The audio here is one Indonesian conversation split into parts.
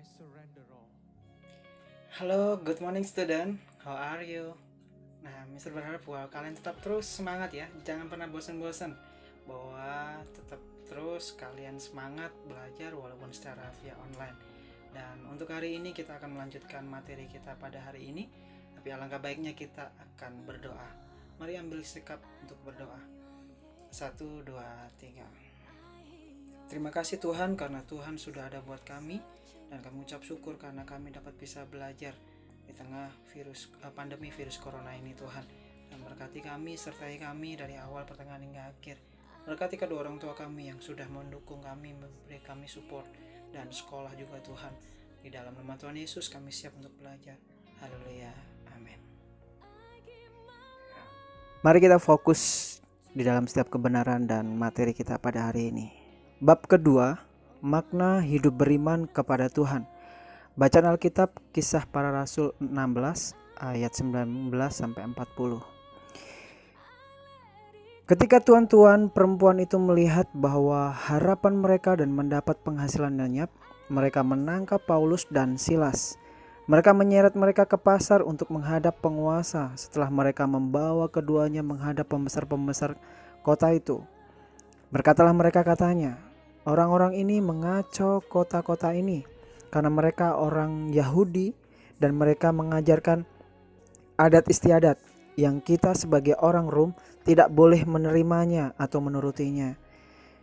surrender all. Halo, good morning student. How are you? Nah, Mister berharap bahwa kalian tetap terus semangat ya. Jangan pernah bosan-bosan. Bahwa tetap terus kalian semangat belajar walaupun secara via online. Dan untuk hari ini kita akan melanjutkan materi kita pada hari ini. Tapi alangkah baiknya kita akan berdoa. Mari ambil sikap untuk berdoa. 1, 2, 3. Terima kasih Tuhan karena Tuhan sudah ada buat kami. Dan kami ucap syukur karena kami dapat bisa belajar di tengah pandemi virus corona ini Tuhan. Dan berkati kami, sertai kami dari awal pertengahan hingga akhir. Berkati kedua orang tua kami yang sudah mendukung kami, memberi kami support, dan sekolah juga Tuhan. Di dalam nama Tuhan Yesus kami siap untuk belajar. Haleluya, amin. Mari kita fokus di dalam setiap kebenaran dan materi kita pada hari ini. Bab kedua, makna hidup beriman kepada Tuhan. Bacaan Alkitab Kisah Para Rasul 16 ayat 19 sampai 40. Ketika tuan-tuan perempuan itu melihat bahwa harapan mereka dan mendapat penghasilan lenyap, mereka menangkap Paulus dan Silas. Mereka menyeret mereka ke pasar untuk menghadap penguasa. Setelah mereka membawa keduanya menghadap pembesar-pembesar kota itu, berkatalah mereka katanya, orang-orang ini mengacau kota-kota ini karena mereka orang Yahudi dan mereka mengajarkan adat istiadat yang kita sebagai orang Rom tidak boleh menerimanya atau menurutinya.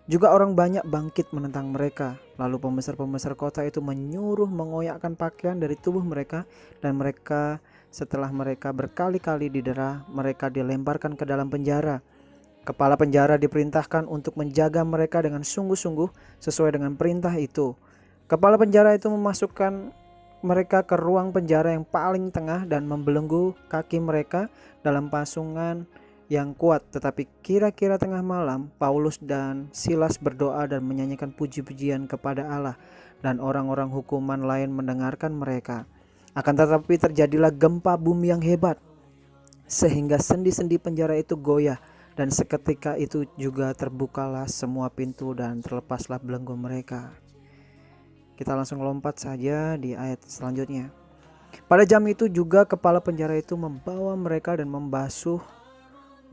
Juga orang banyak bangkit menentang mereka. Lalu pembesar-pembesar kota itu menyuruh mengoyakkan pakaian dari tubuh mereka, dan mereka setelah mereka berkali-kali didera, mereka dilemparkan ke dalam penjara. Kepala penjara diperintahkan untuk menjaga mereka dengan sungguh-sungguh sesuai dengan perintah itu. Kepala penjara itu memasukkan mereka ke ruang penjara yang paling tengah dan membelenggu kaki mereka dalam pasungan yang kuat. Tetapi kira-kira tengah malam, Paulus dan Silas berdoa dan menyanyikan puji-pujian kepada Allah, dan orang-orang hukuman lain mendengarkan mereka. Akan tetapi terjadilah gempa bumi yang hebat, sehingga sendi-sendi penjara itu goyah, dan seketika itu juga terbukalah semua pintu dan terlepaslah belenggu mereka. Kita langsung lompat saja di ayat selanjutnya. Pada jam itu juga kepala penjara itu membawa mereka dan membasuh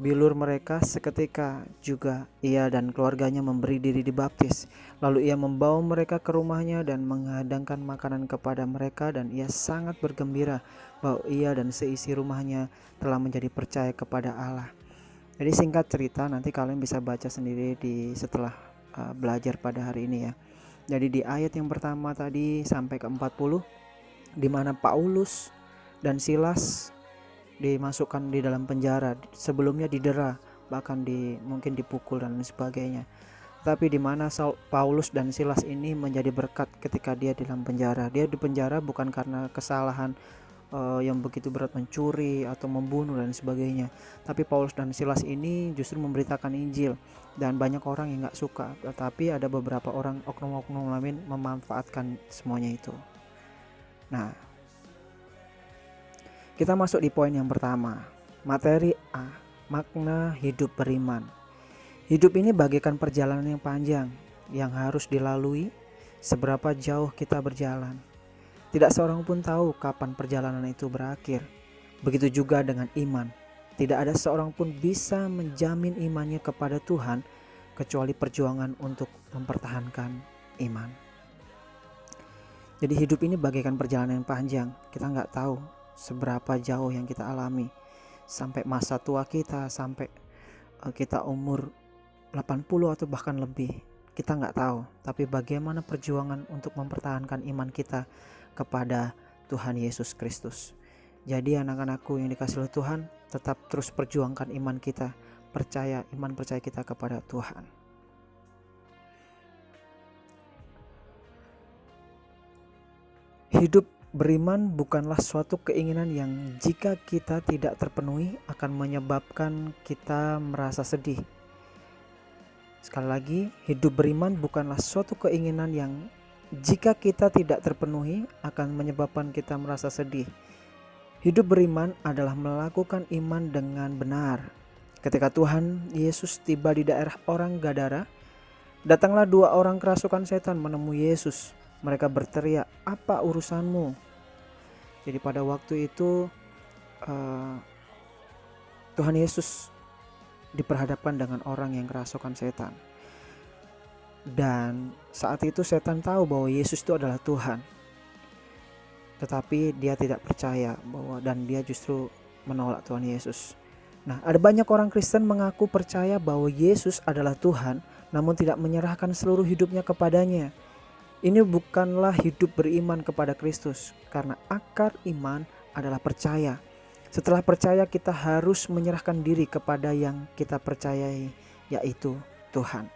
bilur mereka. Seketika juga ia dan keluarganya memberi diri dibaptis. Lalu ia membawa mereka ke rumahnya dan menghadangkan makanan kepada mereka, dan ia sangat bergembira bahwa ia dan seisi rumahnya telah menjadi percaya kepada Allah. Jadi singkat cerita, nanti kalian bisa baca sendiri setelah belajar pada hari ini ya. Jadi di ayat yang pertama tadi sampai ke 40, di mana Paulus dan Silas dimasukkan di dalam penjara, sebelumnya didera, bahkan mungkin dipukul dan sebagainya. Tapi di mana Paulus dan Silas ini menjadi berkat ketika dia di dalam penjara. Dia di penjara bukan karena kesalahan yang begitu berat, mencuri atau membunuh dan sebagainya, tapi Paulus dan Silas ini justru memberitakan Injil, dan banyak orang yang gak suka, tetapi ada beberapa orang, oknum-oknum lain, memanfaatkan semuanya itu. Nah, kita masuk di poin yang pertama, materi A, makna hidup beriman. Hidup ini bagaikan perjalanan yang panjang yang harus dilalui. Seberapa jauh kita berjalan, tidak seorang pun tahu kapan perjalanan itu berakhir. Begitu juga dengan iman. Tidak ada seorang pun bisa menjamin imannya kepada Tuhan kecuali perjuangan untuk mempertahankan iman. Jadi hidup ini bagaikan perjalanan yang panjang. Kita nggak tahu seberapa jauh yang kita alami sampai masa tua kita, sampai kita umur 80 atau bahkan lebih. Kita nggak tahu. Tapi bagaimana perjuangan untuk mempertahankan iman kita kepada Tuhan Yesus Kristus. Jadi anak-anakku yang dikasihi oleh Tuhan, tetap terus perjuangkan iman kita, iman percaya kita kepada Tuhan. Hidup beriman bukanlah suatu keinginan yang jika kita tidak terpenuhi akan menyebabkan kita merasa sedih. Sekali lagi, hidup beriman bukanlah suatu keinginan yang jika kita tidak terpenuhi akan menyebabkan kita merasa sedih. Hidup beriman adalah melakukan iman dengan benar. Ketika Tuhan Yesus tiba di daerah orang Gadara, datanglah 2 orang kerasukan setan menemui Yesus. Mereka berteriak, "Apa urusanmu?" Jadi pada waktu itu Tuhan Yesus diperhadapkan dengan orang yang kerasukan setan. Dan saat itu setan tahu bahwa Yesus itu adalah Tuhan. Tetapi dia tidak percaya dan dia justru menolak Tuhan Yesus. Nah, ada banyak orang Kristen mengaku percaya bahwa Yesus adalah Tuhan, namun tidak menyerahkan seluruh hidupnya kepadanya. Ini bukanlah hidup beriman kepada Kristus, karena akar iman adalah percaya. Setelah percaya, kita harus menyerahkan diri kepada yang kita percayai, yaitu Tuhan.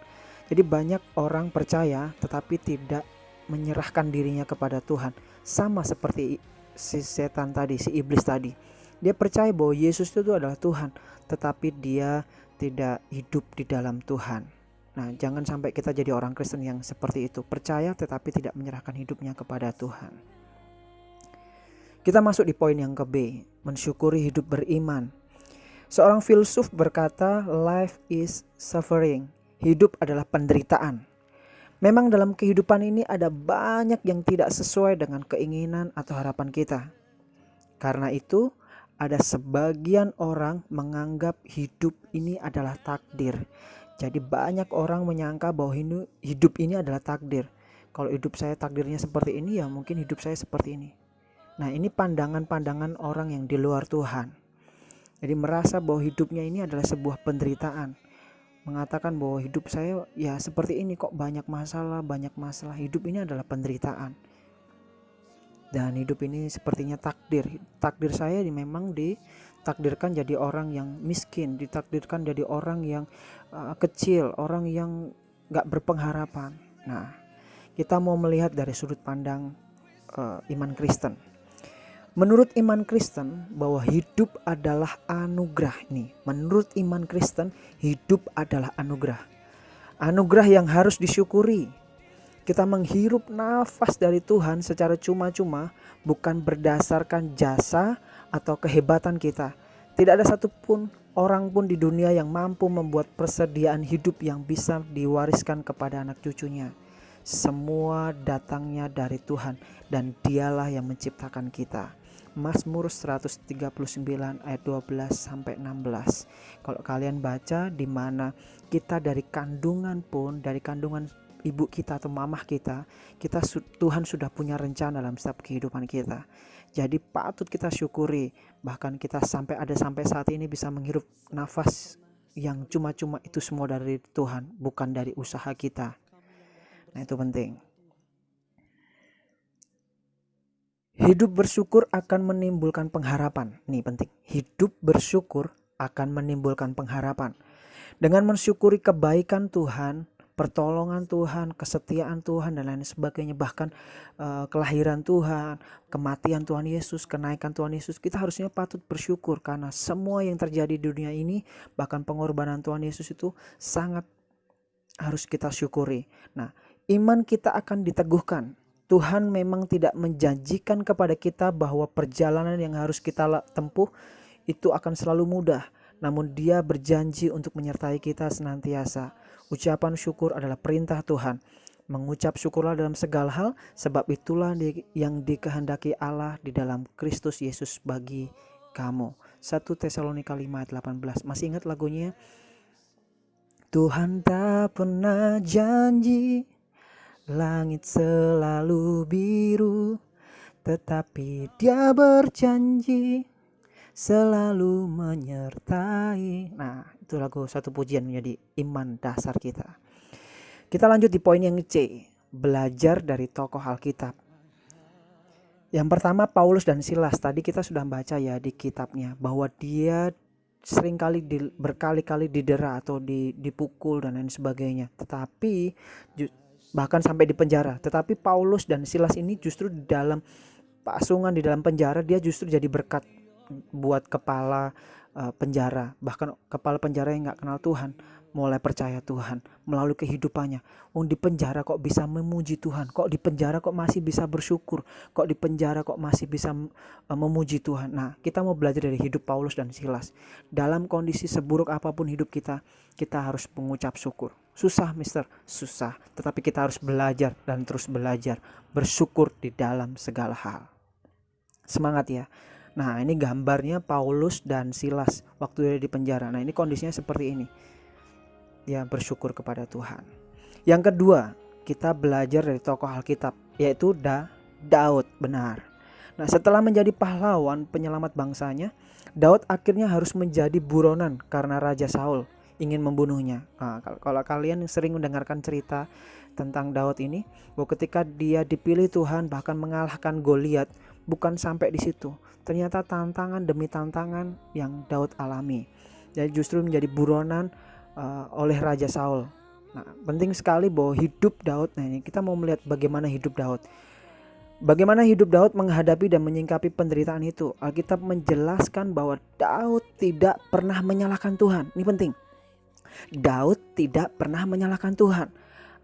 Jadi banyak orang percaya tetapi tidak menyerahkan dirinya kepada Tuhan. Sama seperti si setan tadi, si iblis tadi. Dia percaya bahwa Yesus itu adalah Tuhan, tetapi dia tidak hidup di dalam Tuhan. Nah, jangan sampai kita jadi orang Kristen yang seperti itu, percaya tetapi tidak menyerahkan hidupnya kepada Tuhan. Kita masuk di poin yang ke B, mensyukuri hidup beriman. Seorang filsuf berkata, life is suffering. Hidup adalah penderitaan. Memang dalam kehidupan ini ada banyak yang tidak sesuai dengan keinginan atau harapan kita. Karena itu, ada sebagian orang menganggap hidup ini adalah takdir. Jadi banyak orang menyangka bahwa hidup ini adalah takdir. Kalau hidup saya takdirnya seperti ini, ya mungkin hidup saya seperti ini. Nah, ini pandangan-pandangan orang yang di luar Tuhan. Jadi merasa bahwa hidupnya ini adalah sebuah penderitaan. Mengatakan bahwa hidup saya ya seperti ini, kok banyak masalah. Hidup ini adalah penderitaan. Dan hidup ini sepertinya takdir. Takdir saya memang ditakdirkan jadi orang yang miskin, ditakdirkan jadi orang yang kecil, orang yang gak berpengharapan. Nah, kita mau melihat dari sudut pandang iman Kristen. Menurut iman Kristen bahwa hidup adalah anugerah nih. Menurut iman Kristen, hidup adalah anugerah. Anugerah yang harus disyukuri. Kita menghirup nafas dari Tuhan secara cuma-cuma, bukan berdasarkan jasa atau kehebatan kita. Tidak ada satupun orang pun di dunia yang mampu membuat persediaan hidup yang bisa diwariskan kepada anak cucunya. Semua datangnya dari Tuhan dan Dialah yang menciptakan kita. Mazmur 139 ayat 12 sampai 16. Kalau kalian baca, di mana kita dari kandungan ibu kita atau mamah kita Tuhan sudah punya rencana dalam setiap kehidupan kita. Jadi patut kita syukuri, bahkan kita sampai saat ini bisa menghirup nafas yang cuma-cuma, itu semua dari Tuhan, bukan dari usaha kita. Nah, itu penting. Hidup bersyukur akan menimbulkan pengharapan. Nih penting. Hidup bersyukur akan menimbulkan pengharapan. Dengan mensyukuri kebaikan Tuhan, pertolongan Tuhan, kesetiaan Tuhan dan lain sebagainya, bahkan kelahiran Tuhan, kematian Tuhan Yesus, kenaikan Tuhan Yesus, kita harusnya patut bersyukur karena semua yang terjadi di dunia ini, bahkan pengorbanan Tuhan Yesus itu sangat harus kita syukuri. Nah, iman kita akan diteguhkan. Tuhan memang tidak menjanjikan kepada kita bahwa perjalanan yang harus kita tempuh itu akan selalu mudah. Namun Dia berjanji untuk menyertai kita senantiasa. Ucapan syukur adalah perintah Tuhan. Mengucap syukurlah dalam segala hal, sebab itulah yang dikehendaki Allah di dalam Kristus Yesus bagi kamu. 1 Tesalonika 5 ayat 18. Masih ingat lagunya? Tuhan tak pernah janji langit selalu biru, tetapi Dia berjanji selalu menyertai. Nah, itu lagu satu pujian menjadi iman dasar kita. Kita lanjut di poin yang C, belajar dari tokoh Alkitab. Yang pertama, Paulus dan Silas. Tadi kita sudah baca ya di kitabnya bahwa dia berkali-kali didera atau dipukul dan lain sebagainya. Tetapi bahkan sampai di penjara. Tetapi Paulus dan Silas ini justru di dalam pasungan, di dalam penjara, dia justru jadi berkat buat kepala penjara. Bahkan kepala penjara yang gak kenal Tuhan mulai percaya Tuhan melalui kehidupannya. Di penjara kok bisa memuji Tuhan, kok di penjara kok masih bisa bersyukur, kok di penjara kok masih bisa memuji Tuhan. Nah, kita mau belajar dari hidup Paulus dan Silas. Dalam kondisi seburuk apapun hidup kita, kita harus mengucap syukur. Susah mister, susah. Tetapi kita harus belajar dan terus belajar. Bersyukur di dalam segala hal. Semangat ya. Nah ini gambarnya Paulus dan Silas waktu dia di penjara. Nah ini kondisinya seperti ini. Dia bersyukur kepada Tuhan. Yang kedua, kita belajar dari tokoh Alkitab, yaitu Daud. Benar. Nah setelah menjadi pahlawan penyelamat bangsanya, Daud akhirnya harus menjadi buronan karena Raja Saul ingin membunuhnya. Nah, kalau kalian sering mendengarkan cerita tentang Daud ini, bahwa ketika dia dipilih Tuhan bahkan mengalahkan Goliat, bukan sampai di situ. Ternyata tantangan demi tantangan yang Daud alami. Jadi justru menjadi buronan oleh Raja Saul. Nah, penting sekali bahwa hidup Daud. Nah, ini kita mau melihat bagaimana hidup Daud. Bagaimana hidup Daud menghadapi dan menyingkapi penderitaan itu. Alkitab menjelaskan bahwa Daud tidak pernah menyalahkan Tuhan. Ini penting. Daud tidak pernah menyalahkan Tuhan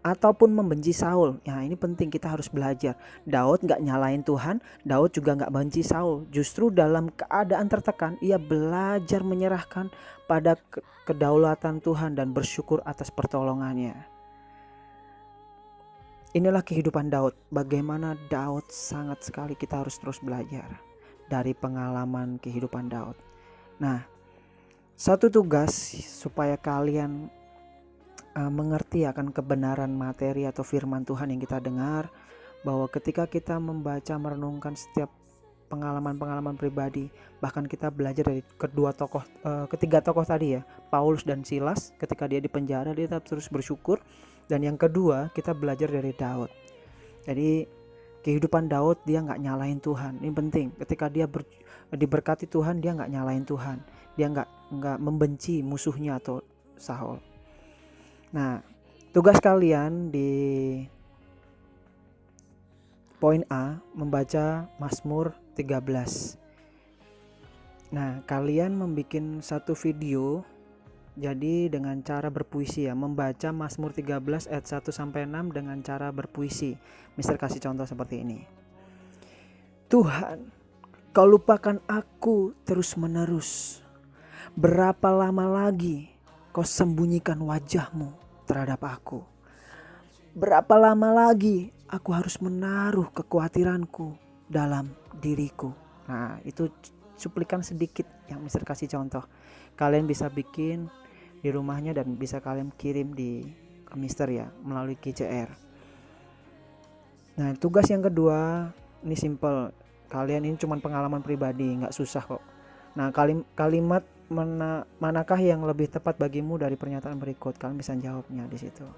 ataupun membenci Saul. Ya ini penting, kita harus belajar. Daud gak nyalain Tuhan, Daud juga gak benci Saul. Justru dalam keadaan tertekan, ia belajar menyerahkan pada kedaulatan Tuhan dan bersyukur atas pertolongannya. Inilah kehidupan Daud. Bagaimana Daud sangat sekali kita harus terus belajar dari pengalaman kehidupan Daud. Nah, satu tugas supaya kalian mengerti akan kebenaran materi atau firman Tuhan yang kita dengar, bahwa ketika kita membaca merenungkan setiap pengalaman-pengalaman pribadi, bahkan kita belajar dari ketiga tokoh tadi ya, Paulus dan Silas, ketika dia di penjara dia tetap terus bersyukur. Dan yang kedua, kita belajar dari Daud. Jadi kehidupan Daud, dia nggak nyalain Tuhan. Ini penting. Ketika dia diberkati Tuhan, dia nggak nyalain Tuhan. Dia nggak membenci musuhnya atau Saul. Nah, tugas kalian di poin A membaca Mazmur 13. Nah, kalian membuat satu video jadi dengan cara berpuisi ya, membaca Mazmur 13 ayat 1 sampai 6 dengan cara berpuisi. Mister kasih contoh seperti ini. Tuhan, Kau lupakan aku terus-menerus. Berapa lama lagi Kau sembunyikan wajah-Mu terhadap aku? Berapa lama lagi aku harus menaruh kekhawatiranku dalam diriku? Nah, itu cuplikan sedikit yang Mister kasih contoh. Kalian bisa bikin di rumahnya dan bisa kalian kirim ke Mister ya melalui KCR. Nah, tugas yang kedua ini simple. Kalian ini cuma pengalaman pribadi, nggak susah kok. Nah, kalimat manakah yang lebih tepat bagimu dari pernyataan berikut? Kalian bisa jawabnya di situ.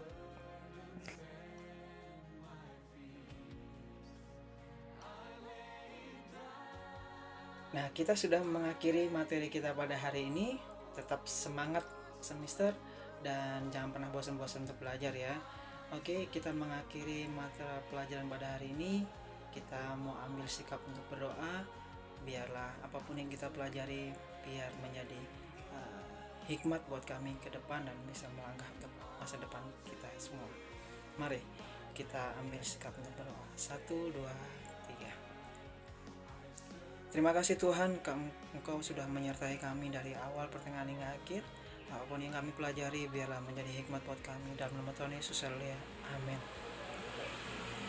Nah, kita sudah mengakhiri materi kita pada hari ini. Tetap semangat semester dan jangan pernah bosan-bosan untuk belajar ya. Oke, kita mengakhiri mata pelajaran pada hari ini. Kita mau ambil sikap untuk berdoa. Biarlah apapun yang kita pelajari biar menjadi hikmat buat kami ke depan dan bisa melangkah untuk masa depan kita semua. Mari kita ambil sikap untuk berdoa. 1, 2, 3. Terima kasih Tuhan, Engkau sudah menyertai kami dari awal pertengahan hingga akhir. Apapun yang kami pelajari biarlah menjadi hikmat buat kami. Dalam nama Tuhan Yesus, haleluya. Amin.